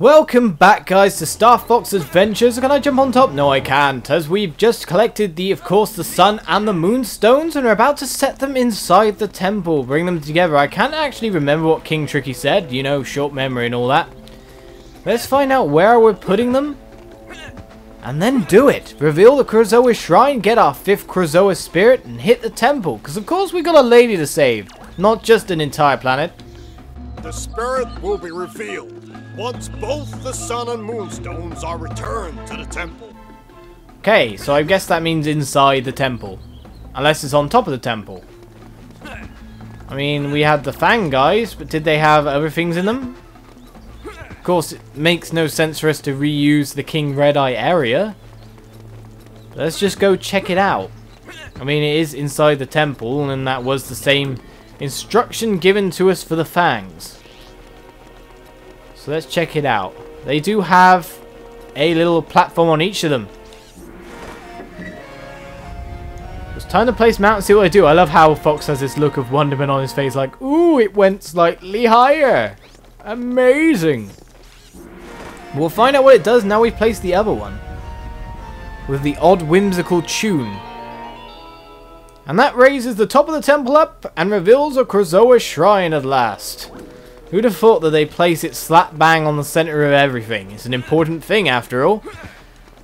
Welcome back, guys, to Starfox Adventures. Can I jump on top? No, I can't, as we've just collected of course, the sun and the moon stones, and we're about to set them inside the temple, bring them together. I can't actually remember what King Tricky said, you know, short memory and all that. Let's find out where we're putting them, and then do it. Reveal the Krazoa Shrine, get our 5th Krazoa Spirit, and hit the temple, because of course we got a lady to save, not just an entire planet. The spirit will be revealed once both the sun and moonstones are returned to the temple. Okay, so I guess that means inside the temple. Unless it's on top of the temple. I mean, we had the Fang guys, but did they have other things in them? Of course, it makes no sense for us to reuse the King Red Eye area. But let's just go check it out. I mean, it is inside the temple, and that was the same instruction given to us for the Fangs. So let's check it out. They do have a little platform on each of them. It's time to place mount and see what I do. I love how Fox has this look of wonderment on his face, like, ooh, it went slightly higher. Amazing. We'll find out what it does now we've placed the other one. With the odd whimsical tune. And that raises the top of the temple up and reveals a Krazoa Shrine at last. Who'd have thought that they place it slap bang on the center of everything? It's an important thing after all.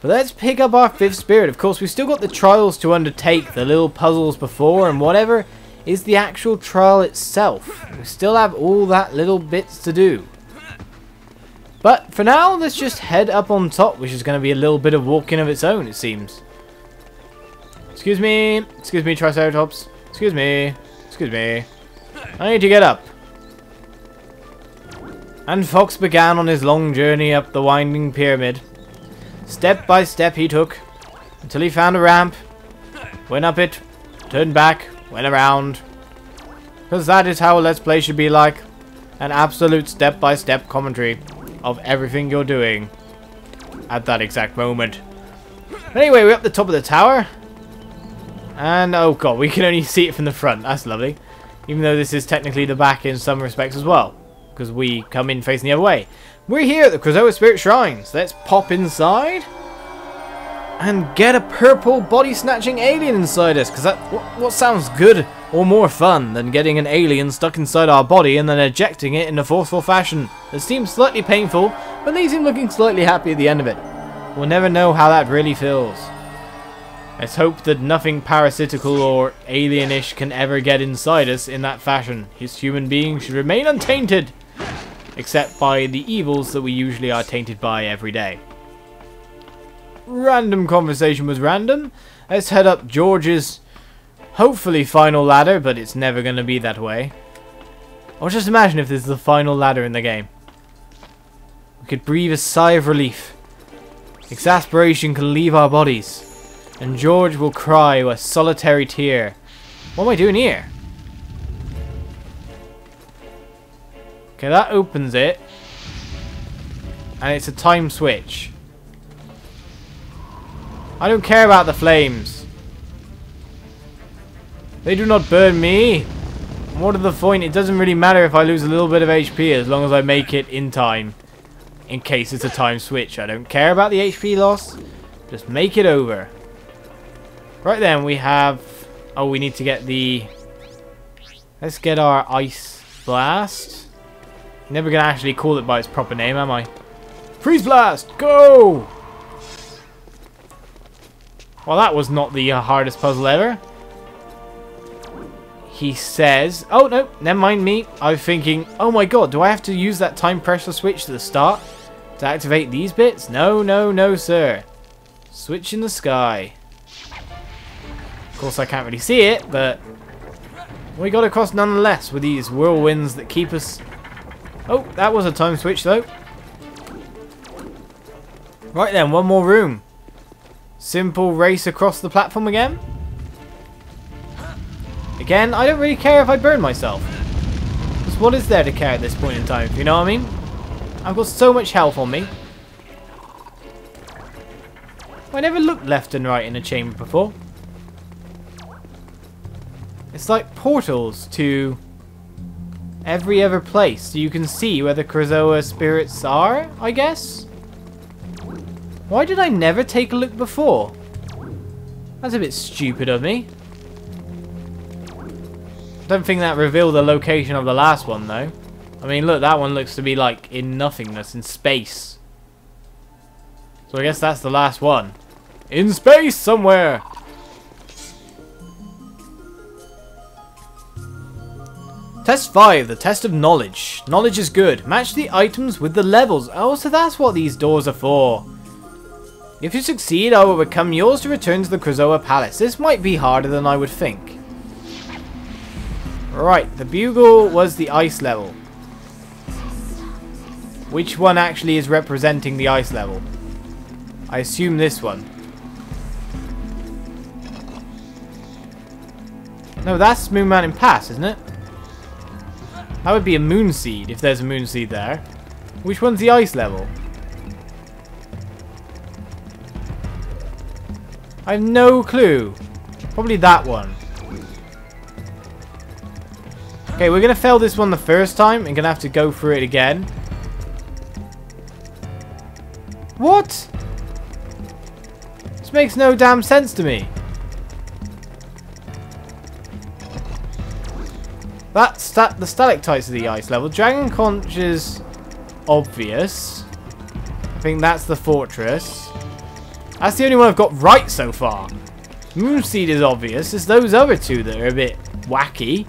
But let's pick up our 5th spirit. Of course, we've still got the trials to undertake, the little puzzles before, and whatever is the actual trial itself. We still have all that little bits to do. But for now, let's just head up on top, which is going to be a little bit of walking of its own, it seems. Excuse me, Triceratops. Excuse me. I need to get up. And Fox began on his long journey up the winding pyramid. Step by step he took, until he found a ramp, went up it, turned back, went around. Because that is how a Let's Play should be like. An absolute step-by-step commentary of everything you're doing at that exact moment. Anyway, we're up the top of the tower. And, oh god, we can only see it from the front. That's lovely. Even though this is technically the back in some respects as well. Because we come in facing the other way. We're here at the Krazoa Spirit Shrines. Let's pop inside. And get a purple body-snatching alien inside us. Because that what sounds good or more fun than getting an alien stuck inside our body and then ejecting it in a forceful fashion. It seems slightly painful, but leaves him looking slightly happy at the end of it. We'll never know how that really feels. Let's hope that nothing parasitical or alienish can ever get inside us in that fashion. His human being should remain untainted, except by the evils that we usually are tainted by every day. Random conversation was random. Let's head up George's hopefully final ladder, but it's never going to be that way. Or just imagine if this is the final ladder in the game. We could breathe a sigh of relief. Exasperation can leave our bodies. And George will cry a solitary tear. What am I doing here? Okay, that opens it. And it's a time switch. I don't care about the flames. They do not burn me. What is the point? It doesn't really matter if I lose a little bit of HP as long as I make it in time. In case it's a time switch. I don't care about the HP loss. Just make it over. Right then, we have... Oh, we need to get the... Let's get our Ice Blast. Never gonna actually call it by its proper name, am I? Freeze Blast! Go! Well, that was not the hardest puzzle ever. He says... Oh, no, never mind me. I'm thinking, oh my god, do I have to use that time pressure switch to the start to activate these bits? No, sir. Switch in the sky. Of course, I can't really see it, but we got across nonetheless with these whirlwinds that keep us... Oh, that was a time switch, though. Right then, one more room. Simple race across the platform again. Again, I don't really care if I burn myself. Because what is there to care at this point in time, you know what I mean? I've got so much health on me. I never looked left and right in a chamber before. It's like portals to every other place so you can see where the Krazoa spirits are, I guess? Why did I never take a look before? That's a bit stupid of me. I don't think that revealed the location of the last one, though. I mean, look, that one looks to be, like, in nothingness, in space. So I guess that's the last one. In space somewhere! Test 5, the test of knowledge. Knowledge is good. Match the items with the levels. Oh, so that's what these doors are for. If you succeed, I will become yours to return to the Krazoa Palace. This might be harder than I would think. Right, the bugle was the ice level. Which one actually is representing the ice level? I assume this one. No, that's Moon Mountain Pass, isn't it? That would be a moon seed, if there's a moon seed there. Which one's the ice level? I have no clue. Probably that one. Okay, we're going to fail this one the first time and going to have to go through it again. What? This makes no damn sense to me. That's the stalactites of the ice level. Dragon Conch is obvious. I think that's the fortress. That's the only one I've got right so far. Moonseed is obvious. It's those other two that are a bit wacky.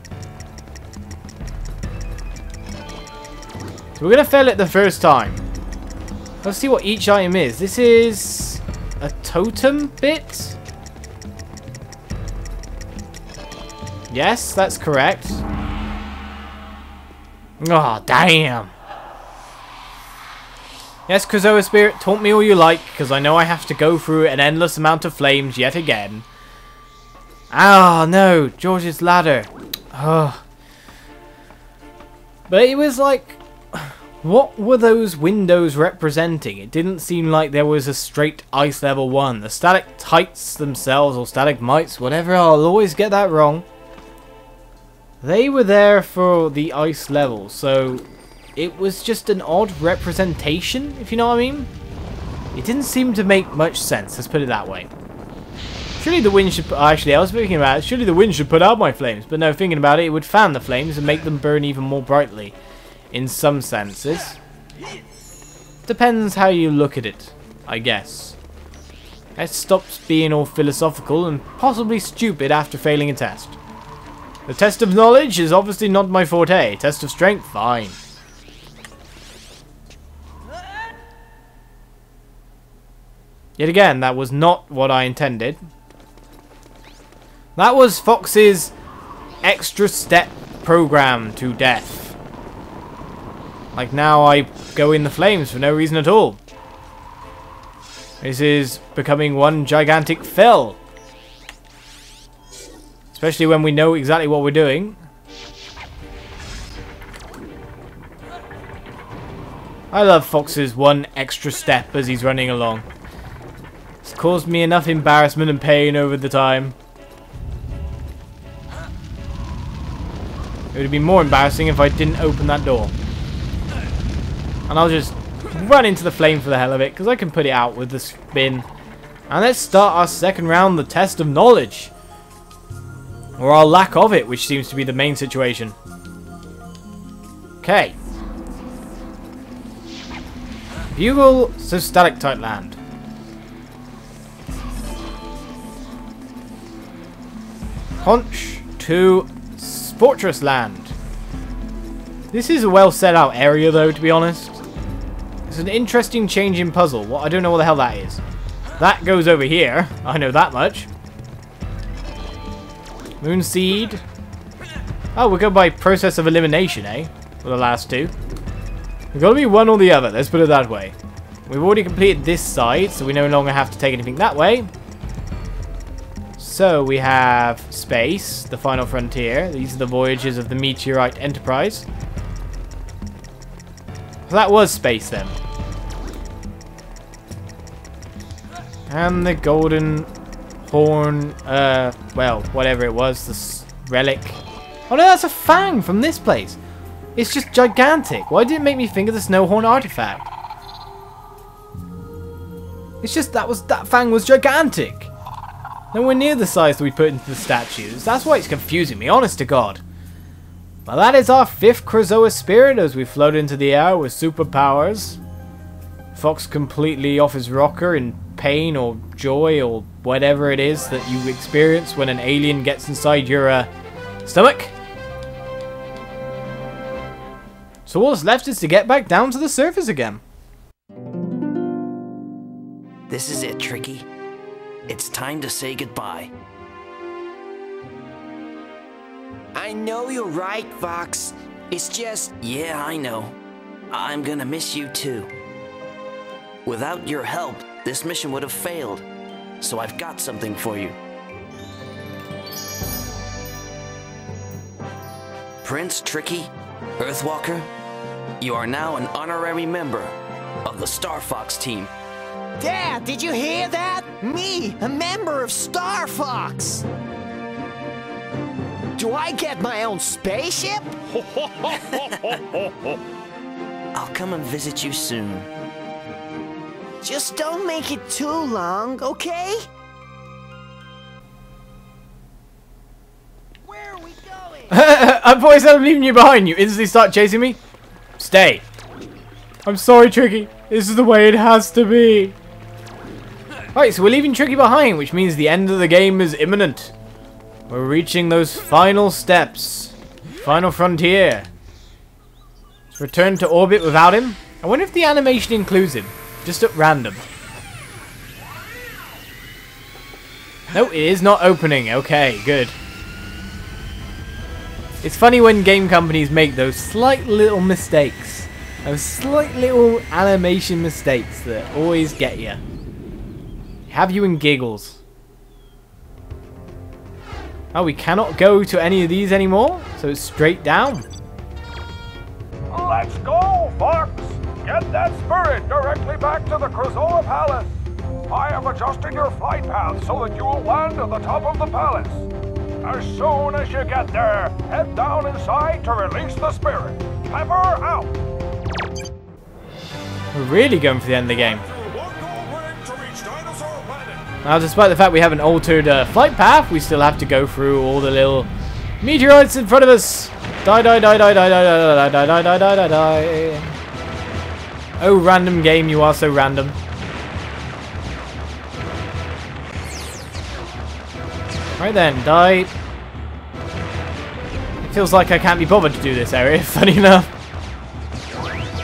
So we're going to fail it the first time. Let's see what each item is. This is a totem bit. Yes, that's correct. Oh, damn. Yes, Krazoa Spirit, taunt me all you like, because I know I have to go through an endless amount of flames yet again. Ah, no, George's ladder. Oh. But it was like, what were those windows representing? It didn't seem like there was a straight ice level one. The stalactites themselves, or stalagmites, whatever, I'll always get that wrong. They were there for the ice level, so it was just an odd representation, if you know what I mean. It didn't seem to make much sense, let's put it that way. Surely the wind should... Actually, I was thinking about it. Surely the wind should put out my flames. But no, thinking about it, it would fan the flames and make them burn even more brightly. In some senses. Depends how you look at it, I guess. Let's stop being all philosophical and possibly stupid after failing a test. The test of knowledge is obviously not my forte. Test of strength, fine. Yet again, that was not what I intended. That was Fox's extra step program to death. Like now I go in the flames for no reason at all. This is becoming one gigantic fail. Especially when we know exactly what we're doing. I love Fox's one extra step as he's running along. It's caused me enough embarrassment and pain over the time. It would have been more embarrassing if I didn't open that door. And I'll just run into the flame for the hell of it, because I can put it out with the spin. And let's start our second round, the test of knowledge. Or our lack of it, which seems to be the main situation. Okay. Bugle to Stalactite Land. Conch to Fortress Land. This is a well set out area though, to be honest. It's an interesting change in puzzle. Well, I don't know what the hell that is. That goes over here. I know that much. Moonseed. Oh, we're going by process of elimination, eh? For the last two. We've got to be one or the other, let's put it that way. We've already completed this side, so we no longer have to take anything that way. So we have space, the final frontier. These are the voyages of the Meteorite Enterprise. So that was space then. And the golden horn, well, whatever it was, this relic. Oh no, that's a fang from this place. It's just gigantic. Why did it make me think of the Snowhorn artifact? It's just that fang was gigantic. Nowhere near the size that we put into the statues. That's why it's confusing me, honest to God. Well, that is our 5th Krazoa Spirit as we float into the air with superpowers. Fox completely off his rocker in pain or joy or whatever it is that you experience when an alien gets inside your stomach. So all that's left is to get back down to the surface again. This is it, Tricky. It's time to say goodbye. I know you're right, Fox. It's just... Yeah, I know. I'm gonna miss you too. Without your help, this mission would have failed. So I've got something for you. Prince Tricky, Earthwalker, you are now an honorary member of the Starfox team. Dad, did you hear that? Me, a member of Starfox! Do I get my own spaceship? I'll come and visit you soon. Just don't make it too long, okay? Where are we going? I thought I said I'm leaving you behind. You instantly start chasing me? Stay. I'm sorry, Tricky. This is the way it has to be. Right, so we're leaving Tricky behind, which means the end of the game is imminent. We're reaching those final steps. Final frontier. Let's return to orbit without him. I wonder if the animation includes him. Just at random. No, it is not opening. Okay, good. It's funny when game companies make those slight little mistakes. Those slight little animation mistakes that always get you. Have you in giggles. Oh, we cannot go to any of these anymore, so it's straight down. Let's go, Fox! Get that spirit directly back to the Krazoa Palace. I have adjusted your flight path so that you will land at the top of the palace. As soon as you get there, head down inside to release the spirit. Clever out! We're really going for the end of the game. Now, despite the fact we haven't altered flight path, we still have to go through all the little meteorites in front of us. Die, die, die, die, die, die, die, die, die, die, die, die, die. Oh, random game, you are so random. Right then, die. It feels like I can't be bothered to do this area, funny enough.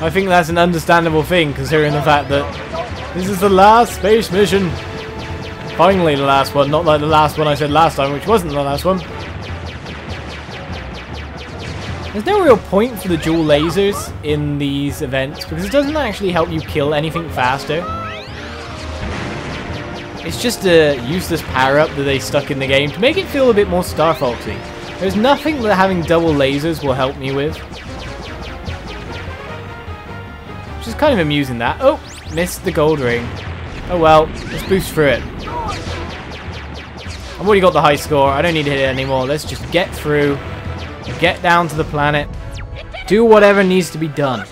I think that's an understandable thing, considering the fact that this is the last space mission. Finally the last one, not like the last one I said last time, which wasn't the last one. There's no real point for the dual lasers in these events, because it doesn't actually help you kill anything faster. It's just a useless power-up that they stuck in the game to make it feel a bit more Starfoxy. There's nothing that having double lasers will help me with. Which is kind of amusing that. Oh, missed the gold ring. Oh well, let's boost through it. I've already got the high score, I don't need to hit it anymore. Let's just get through, get down to the planet, do whatever needs to be done.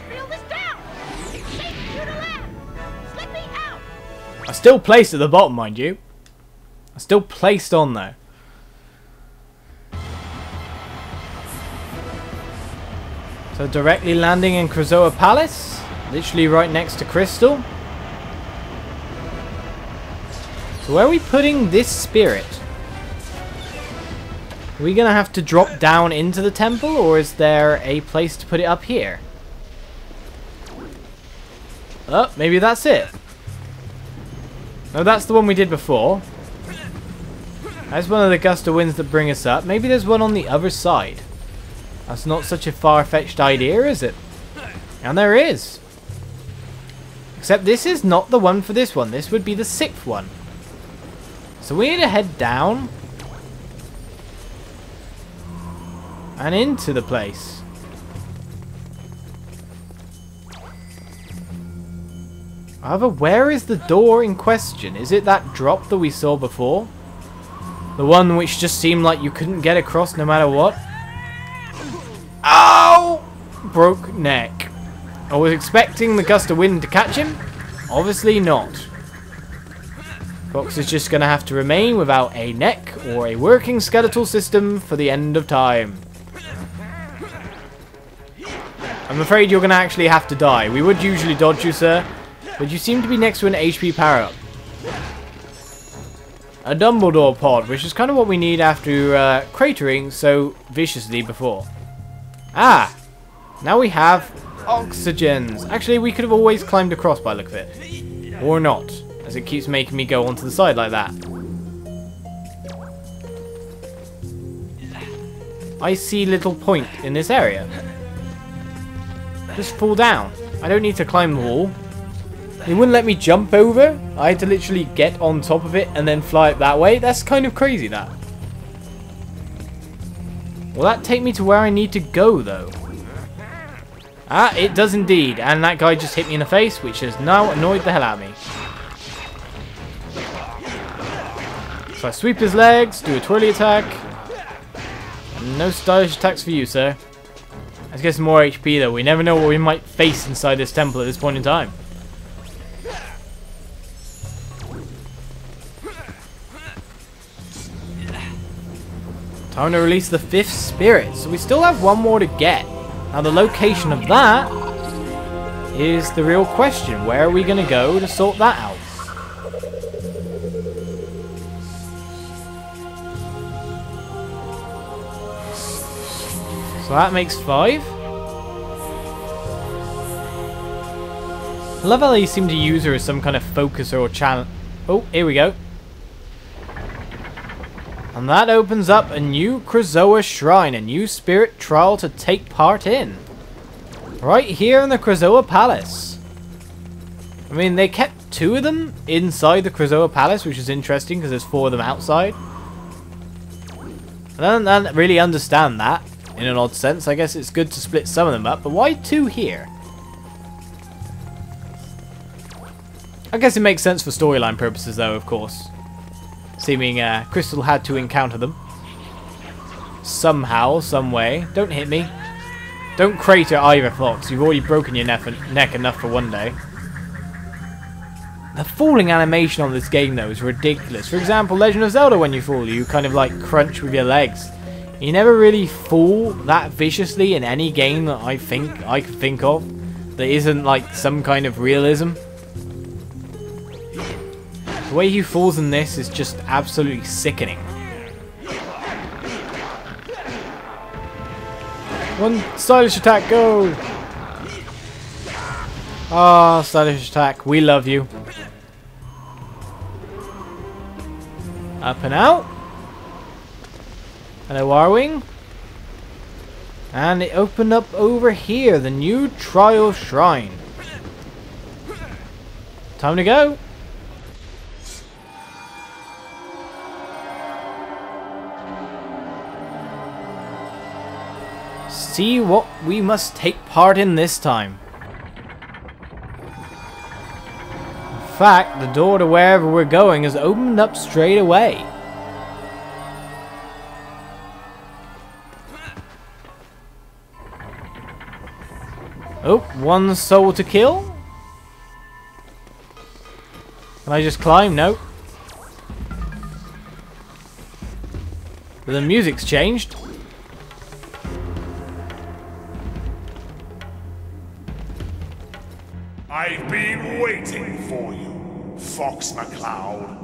I'm still placed at the bottom, mind you. I'm still placed on there. So directly landing in Krazoa Palace, literally right next to Crystal. So where are we putting this spirit? Are we going to have to drop down into the temple, or is there a place to put it up here? Oh, maybe that's it. No, that's the one we did before. That's one of the gust of winds that bring us up. Maybe there's one on the other side. That's not such a far-fetched idea, is it? And there is. Except this is not the one for this one. This would be the 6th one. So we need to head down and into the place. However, where is the door in question? Is it that drop that we saw before? The one which just seemed like you couldn't get across no matter what? Ow! broke neck. I was expecting the gust of wind to catch him. Obviously not. Fox is just going to have to remain without a neck or a working skeletal system for the end of time. I'm afraid you're going to actually have to die. We would usually dodge you, sir, but you seem to be next to an HP power-up. A Dumbledore pod, which is kind of what we need after cratering so viciously before. Ah! Now we have oxygens. Actually, we could have always climbed across by the look of it. Or not, as it keeps making me go onto the side like that. I see little point in this area. Just fall down. I don't need to climb the wall. It wouldn't let me jump over. I had to literally get on top of it and then fly it that way. That's kind of crazy, that. Will that take me to where I need to go, though? Ah, it does indeed. And that guy just hit me in the face, which has now annoyed the hell out of me. So I sweep his legs, do a twirly attack. And no stylish attacks for you, sir. Let's get some more HP, though. We never know what we might face inside this temple at this point in time. Time to release the 5th spirit. So we still have one more to get. Now the location of that is the real question. Where are we going to go to sort that out? So that makes 5. I love how they seem to use her as some kind of focuser or channel. Oh, here we go. And that opens up a new Krazoa Shrine, a new spirit trial to take part in. Right here in the Krazoa Palace. I mean, they kept 2 of them inside the Krazoa Palace, which is interesting because there's 4 of them outside. I don't really understand that. In an odd sense, I guess it's good to split some of them up, but why 2 here? I guess it makes sense for storyline purposes, though, of course. Seeming Crystal had to encounter them. Somehow, some way. Don't hit me. Don't crater either, Fox. You've already broken your neck enough for one day. The falling animation on this game, though, is ridiculous. For example, Legend of Zelda, when you fall, you kind of like crunch with your legs. You never really fall that viciously in any game that I can think of that isn't like some kind of realism. The way he falls in this is just absolutely sickening. One stylish attack, go! Ah, stylish attack, we love you. Up and out. Hello, Arwing. And it opened up over here, the new Trial Shrine. Time to go. See what we must take part in this time. In fact, the door to wherever we're going has opened up straight away. Oh, 1 soul to kill. Can I just climb? No. But the music's changed. I've been waiting for you, Fox McCloud.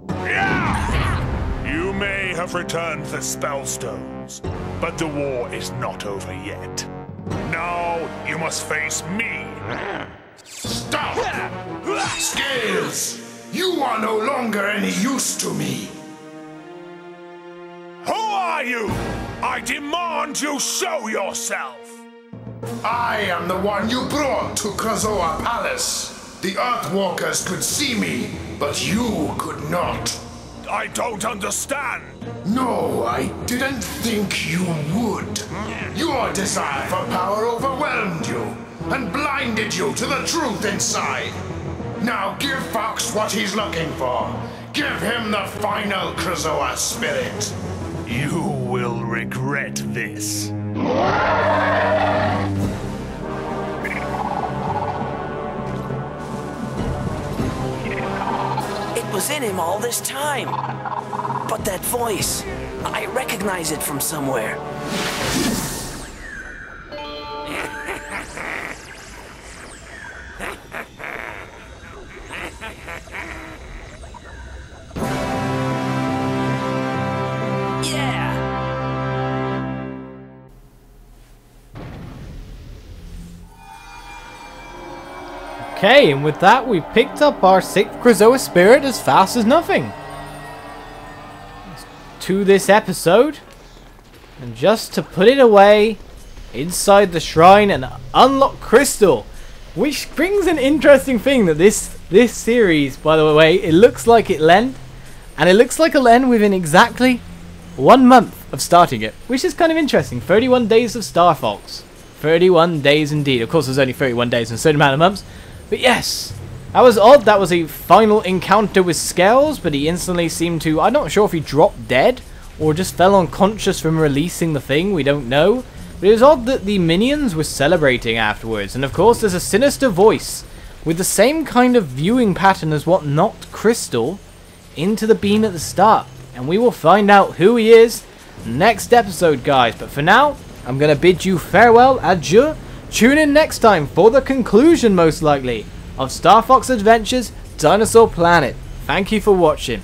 Yeah! You may have returned the Spellstones, but the war is not over yet. Now you must face me. Stop! Scales! You are no longer any use to me. Who are you? I demand you show yourself. I am the one you brought to Krazoa Palace. The Earthwalkers could see me, but you could not. I don't understand. No, I didn't think you would. Your desire for power overwhelmed you and blinded you to the truth inside. Now give Fox what he's looking for. Give him the final Krazoa Spirit. You will regret this. It was in him all this time. But that voice, I recognize it from somewhere. Okay, and with that, we picked up our 6th Krazoa Spirit as fast as nothing. To this episode, and just to put it away inside the shrine and unlock Crystal, which brings an interesting thing that this series, by the way, it looks like it'll end, and it looks like it'll end within exactly 1 month of starting it, which is kind of interesting. 31 days of Starfox. 31 days indeed. Of course, there's only 31 days in a certain amount of months. But yes, that was odd. That was a final encounter with Scales, but he instantly seemed to... I'm not sure if he dropped dead or just fell unconscious from releasing the thing. We don't know. But it was odd that the minions were celebrating afterwards. And of course, there's a sinister voice with the same kind of viewing pattern as what knocked Crystal into the beam at the start. And we will find out who he is next episode, guys. But for now, I'm going to bid you farewell, adieu. Tune in next time for the conclusion, most likely, of Starfox Adventures Dinosaur Planet. Thank you for watching.